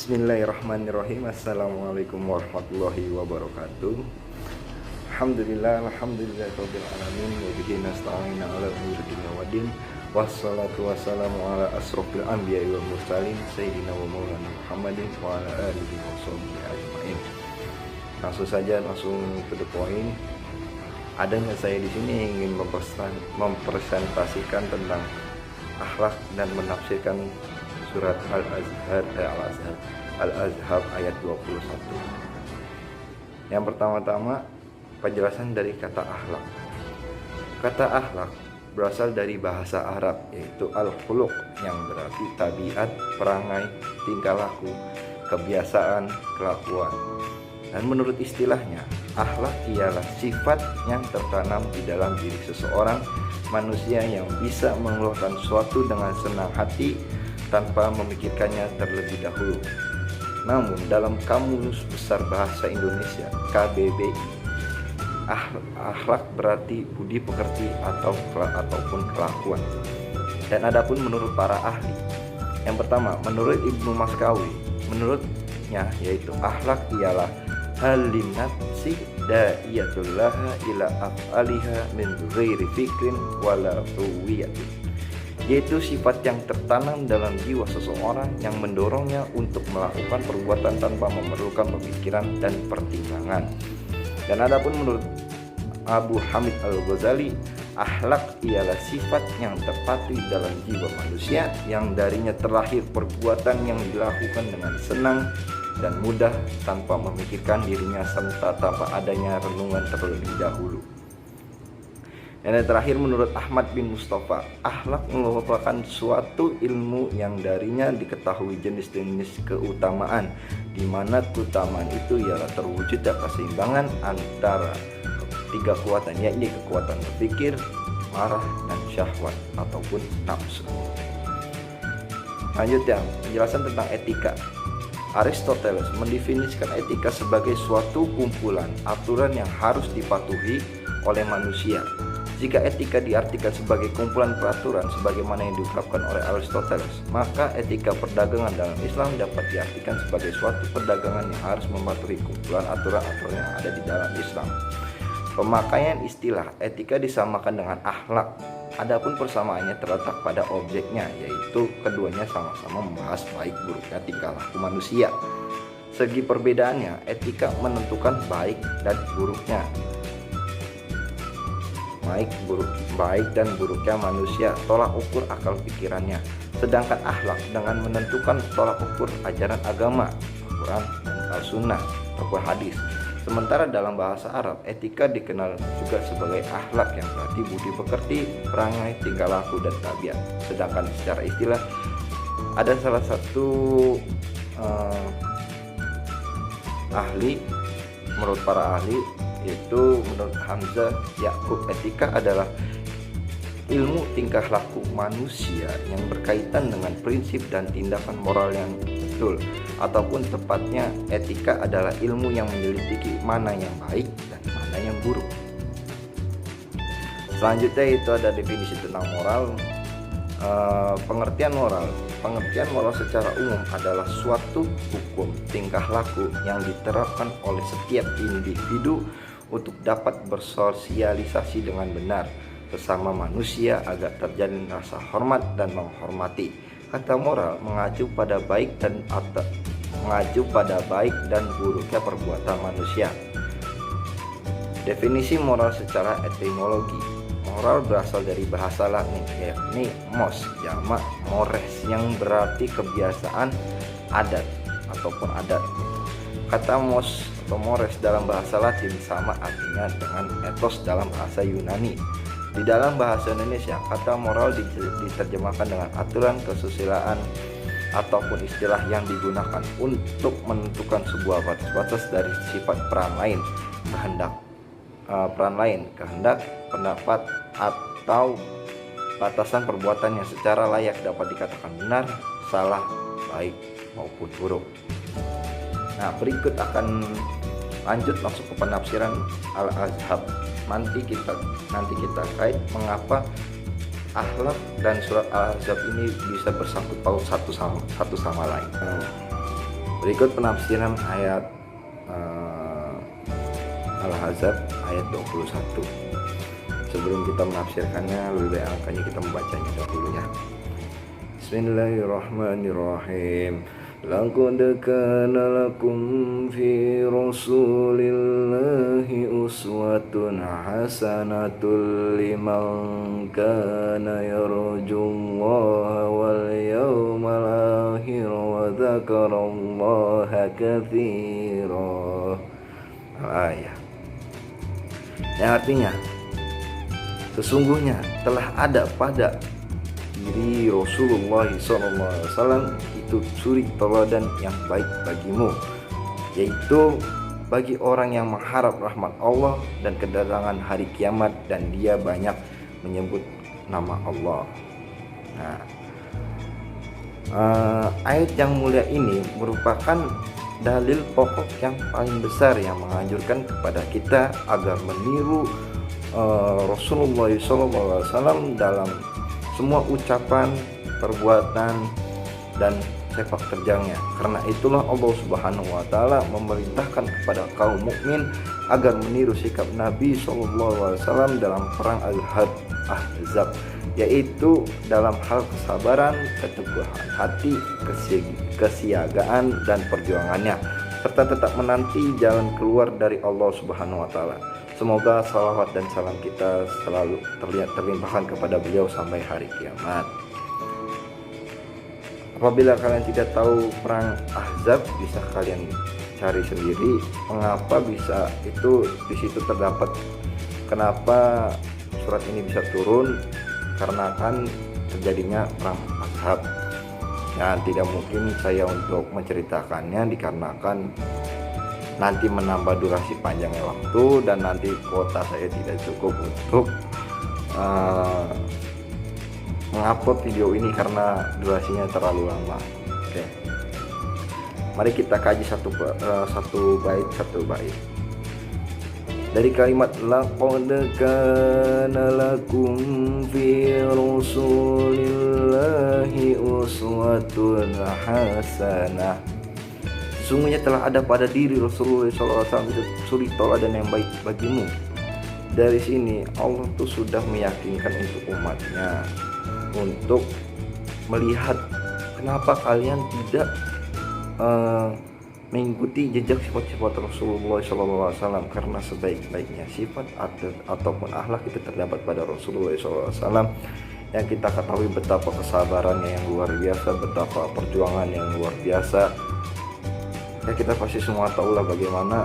Bismillahirrahmanirrahim. Assalamualaikum warahmatullahi wabarakatuh. Alhamdulillahirabbil alamin wa bihi nasta'inu ala umuri dunya waddin. Wassalatu wassalamu ala asrofil anbiya'i wal mursalin sayyidina wa maulana Muhammadin wa ala alihi washabbihi ajmain. Langsung saja to the point. Adanya saya di sini ingin mempresentasikan tentang akhlak dan menafsirkan surat Al-Azhar ayat 21. Yang pertama-tama penjelasan dari kata akhlak. Kata akhlak berasal dari bahasa Arab, yaitu al-khuluq, yang berarti tabiat, perangai, tingkah laku, kebiasaan, kelakuan. Dan menurut istilahnya, akhlak ialah sifat yang tertanam di dalam diri seseorang manusia yang bisa mengeluarkan suatu dengan senang hati tanpa memikirkannya terlebih dahulu. Namun dalam Kamus Besar Bahasa Indonesia (KBBI), akhlak berarti budi pekerti ataupun kelakuan. Dan adapun menurut para ahli, yang pertama menurut Ibnu Maskawi, menurutnya yaitu akhlak ialah halin nafsi da'iyatullah ila af'aliha min ghairi fikrin wala ruwiyatin, yaitu sifat yang tertanam dalam jiwa seseorang yang mendorongnya untuk melakukan perbuatan tanpa memerlukan pemikiran dan pertimbangan. Dan adapun menurut Abu Hamid Al-Ghazali, akhlak ialah sifat yang terpatri dalam jiwa manusia yang darinya terlahir perbuatan yang dilakukan dengan senang dan mudah tanpa memikirkan dirinya serta tanpa adanya renungan terlebih dahulu. Dan yang terakhir menurut Ahmad bin Mustafa, akhlak merupakan suatu ilmu yang darinya diketahui jenis-jenis keutamaan, di mana keutamaan itu ialah terwujudnya keseimbangan antara tiga kekuatan, yakni kekuatan berpikir, marah, dan syahwat ataupun nafsu. Lanjutnya, penjelasan tentang etika. Aristoteles mendefinisikan etika sebagai suatu kumpulan aturan yang harus dipatuhi oleh manusia. Jika etika diartikan sebagai kumpulan peraturan sebagaimana yang diungkapkan oleh Aristoteles, maka etika perdagangan dalam Islam dapat diartikan sebagai suatu perdagangan yang harus mematuhi kumpulan aturan-aturan yang ada di dalam Islam. Pemakaian istilah etika disamakan dengan akhlak. Adapun persamaannya terletak pada objeknya, yaitu keduanya sama-sama membahas baik buruknya tingkah laku manusia. Segi perbedaannya, etika menentukan baik dan buruknya baik dan buruknya manusia, tolak ukur akal pikirannya. Sedangkan akhlak dengan menentukan tolak ukur ajaran agama, Al-Quran dan Al-Sunnah ataupun hadis. Sementara dalam bahasa Arab, etika dikenal juga sebagai akhlak yang berarti budi pekerti, perangai, tingkah laku, dan tabiat. Sedangkan secara istilah, ada salah satu ahli, menurut para ahli, yaitu menurut Hamzah Yakub, etika adalah ilmu tingkah laku manusia yang berkaitan dengan prinsip dan tindakan moral yang betul, ataupun tepatnya etika adalah ilmu yang menyelidiki mana yang baik dan mana yang buruk. Selanjutnya itu ada definisi tentang moral. Pengertian moral secara umum adalah suatu hukum tingkah laku yang diterapkan oleh setiap individu untuk dapat bersosialisasi dengan benar sesama manusia agar terjalin rasa hormat dan menghormati. Kata moral mengacu pada baik dan buruknya perbuatan manusia. Definisi moral secara etimologi. Moral berasal dari bahasa Latin, yakni mos, jamak mores, yang berarti kebiasaan, adat ataupun adat. Kata mos atau mores dalam bahasa Latin sama artinya dengan ethos dalam bahasa Yunani. Di dalam bahasa Indonesia, kata moral diterjemahkan dengan aturan kesusilaan ataupun istilah yang digunakan untuk menentukan sebuah batas-batas dari sifat peran lain, kehendak, pendapat, atau batasan perbuatan yang secara layak dapat dikatakan benar, salah, baik maupun buruk. Nah, berikut akan lanjut masuk ke penafsiran Al-Azhar. Nanti kita kait mengapa akhlak dan surat Al-Ahzab ini bisa bersangkut paut satu sama lain. Berikut penafsiran ayat Al-Ahzab ayat 21. Sebelum kita menafsirkannya, lebih baik angkanya kita membacanya dahulu ya. Bismillahirrahmanirrahim. Laqad kana lakum fi Rasulillahi uswatun hasanatul liman kana yarjullaha wal yawmal akhir wa dzakarallaha katsira. Al-ayah. Yang artinya, sesungguhnya telah ada pada diri Rasulullah SAW itu suri teladan yang baik bagimu, yaitu bagi orang yang mengharap rahmat Allah dan kedatangan hari kiamat, dan dia banyak menyebut nama Allah. Nah, ayat yang mulia ini merupakan dalil pokok yang paling besar yang menganjurkan kepada kita agar meniru Rasulullah SAW dalam semua ucapan, perbuatan, dan sepak terjangnya. Karena itulah Allah Subhanahu wa taala memerintahkan kepada kaum mukmin agar meniru sikap Nabi SAW dalam perang Al-Ahzab, yaitu dalam hal kesabaran, keteguhan hati, kesiagaan, dan perjuangannya, serta tetap menanti jalan keluar dari Allah Subhanahu wa taala. Semoga salawat dan salam kita selalu terlimpahkan kepada beliau sampai hari kiamat. Apabila kalian tidak tahu perang Ahzab, bisa kalian cari sendiri mengapa bisa itu di situ terdapat, kenapa surat ini bisa turun, karena kan terjadinya perang Ahzab. Nah, tidak mungkin saya untuk menceritakannya dikarenakan nanti menambah durasi panjangnya waktu, dan nanti kuota saya tidak cukup untuk mengupload video ini karena durasinya terlalu lama. Oke, mari kita kaji satu bait dari kalimat laqad kana lakum fi Rasulillahi uswatun hasanah. Sesungguhnya telah ada pada diri Rasulullah SAW itu suri teladan yang baik bagimu. Dari sini Allah tuh sudah meyakinkan untuk umatnya untuk melihat kenapa kalian tidak mengikuti jejak sifat-sifat Rasulullah SAW, karena sebaik-baiknya sifat ataupun akhlak itu terdapat pada Rasulullah SAW, yang kita ketahui betapa kesabarannya yang luar biasa, betapa perjuangan yang luar biasa. Ya, kita pasti semua tahulah bagaimana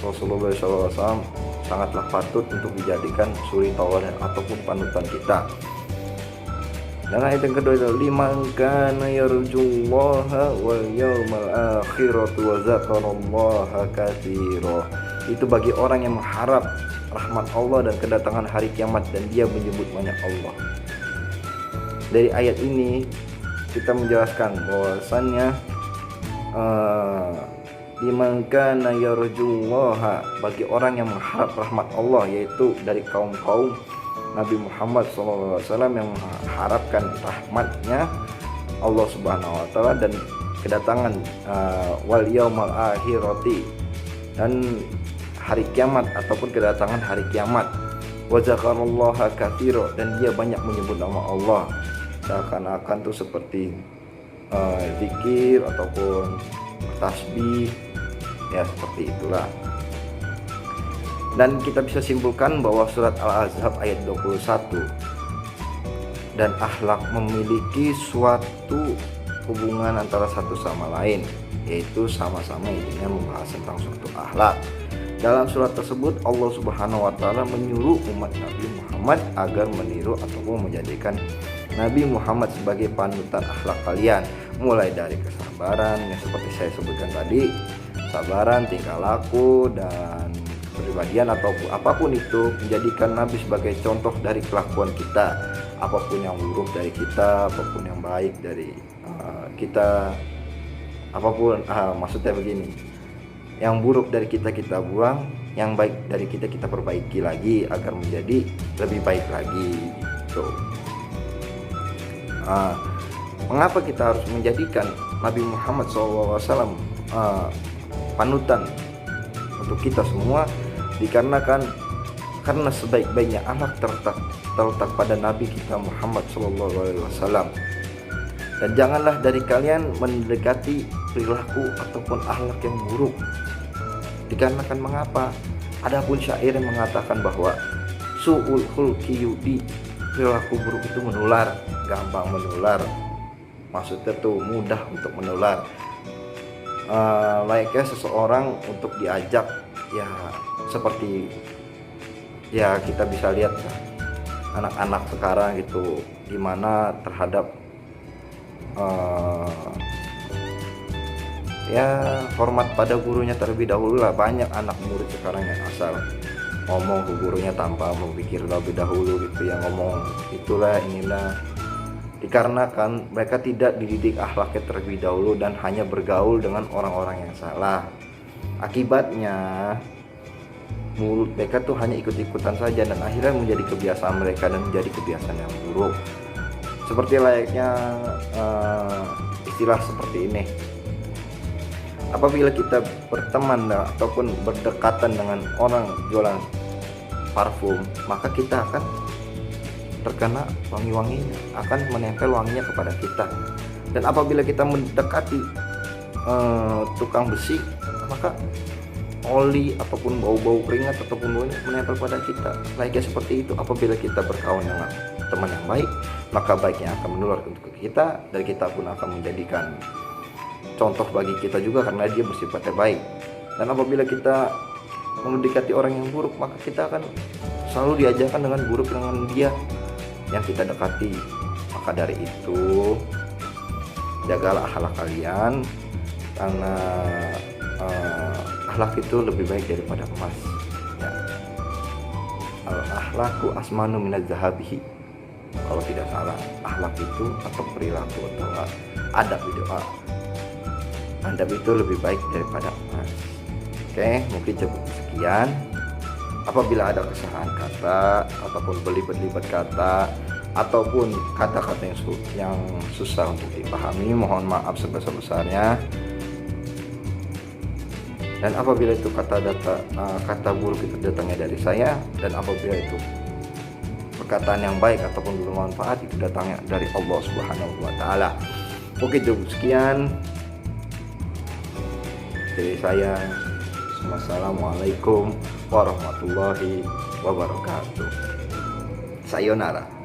Rasulullah SAW sangatlah patut untuk dijadikan suri tauladan ataupun panutan kita. Dan ayat yang kedua itu liman kana yarjullaha wal yawmal akhir wa dzakarallaha katsira. Itu bagi orang yang mengharap rahmat Allah dan kedatangan hari kiamat, dan dia menyebut banyak Allah. Dari ayat ini kita menjelaskan bahwasannya liman kana yarjullaha, bagi orang yang mengharap rahmat Allah, yaitu dari kaum-kaum Nabi Muhammad SAW yang mengharapkan rahmatnya Allah Subhanahu wa taala dan kedatangan wal yaumal akhirati, dan hari kiamat ataupun kedatangan hari kiamat. Wa dzakarallaha katsira, dan dia banyak menyebut nama Allah, seakan-akan tuh seperti zikir ataupun tasbih, ya seperti itulah. Dan kita bisa simpulkan bahwa surat Al-Ahzab ayat 21 dan akhlak memiliki suatu hubungan antara satu sama lain, yaitu sama-sama intinya membahas tentang suatu akhlak. Dalam surat tersebut Allah Subhanahu wa taala menyuruh umat Nabi Muhammad agar meniru ataupun menjadikan Nabi Muhammad sebagai panutan akhlak kalian, mulai dari kesabaran yang seperti saya sebutkan tadi, kesabaran, tingkah laku, dan kepribadian ataupun apapun itu, menjadikan Nabi sebagai contoh dari kelakuan kita. Apapun yang buruk dari kita, apapun yang baik dari kita, apapun maksudnya begini, yang buruk dari kita buang, yang baik dari kita perbaiki lagi agar menjadi lebih baik lagi gitu. Mengapa kita harus menjadikan Nabi Muhammad SAW panutan untuk kita semua, dikarenakan karena sebaik-baiknya akhlak terletak pada Nabi kita Muhammad SAW. Dan janganlah dari kalian mendekati perilaku ataupun akhlak yang buruk, dikarenakan mengapa? Adapun syair yang mengatakan bahwa su'ul khulqi yudi, perilaku buruk itu menular, gampang menular. Maksudnya tuh mudah untuk menular. Layaknya seseorang untuk diajak, ya seperti ya kita bisa lihat ya, anak-anak sekarang gitu gimana terhadap ya hormat pada gurunya terlebih dahulu lah. Banyak anak murid sekarang yang asal ngomong ke gurunya tanpa memikir lebih dahulu gitu, yang ngomong itulah inilah, dikarenakan mereka tidak dididik akhlaknya terlebih dahulu dan hanya bergaul dengan orang-orang yang salah. Akibatnya mulut mereka tuh hanya ikut-ikutan saja, dan akhirnya menjadi kebiasaan mereka dan menjadi kebiasaan yang buruk. Seperti layaknya istilah seperti ini, apabila kita berteman ataupun berdekatan dengan orang jualan parfum, maka kita akan terkena wangi-wanginya, akan menempel wanginya kepada kita. Dan apabila kita mendekati tukang besi, maka oli ataupun bau-bau keringat ataupun baunya menempel pada kita. Layaknya seperti itu, apabila kita berkawan dengan teman yang baik, maka baiknya akan menular untuk kita, dan kita pun akan menjadikan contoh bagi kita juga karena dia bersifatnya baik. Dan apabila kita mendekati orang yang buruk, maka kita akan selalu diajarkan dengan buruk dengan dia yang kita dekati. Maka dari itu, jagalah akhlak kalian, karena akhlak itu lebih baik daripada emas ya. Al-akhlaku asmanu minaz zahabihi, kalau tidak salah. Akhlak itu atau perilaku atau adab itu lebih baik daripada emas. Oke, mungkin cukup sekian. Apabila ada kesalahan kata ataupun berlibat-libat kata ataupun kata-kata yang susah untuk dipahami, mohon maaf sebesar-besarnya. Dan apabila itu kata buruk itu datangnya dari saya, dan apabila itu perkataan yang baik ataupun bermanfaat itu datangnya dari Allah Subhanahu wa taala. Oke, cukup sekian dari saya. Wassalamualaikum warahmatullahi wabarakatuh. Sayonara.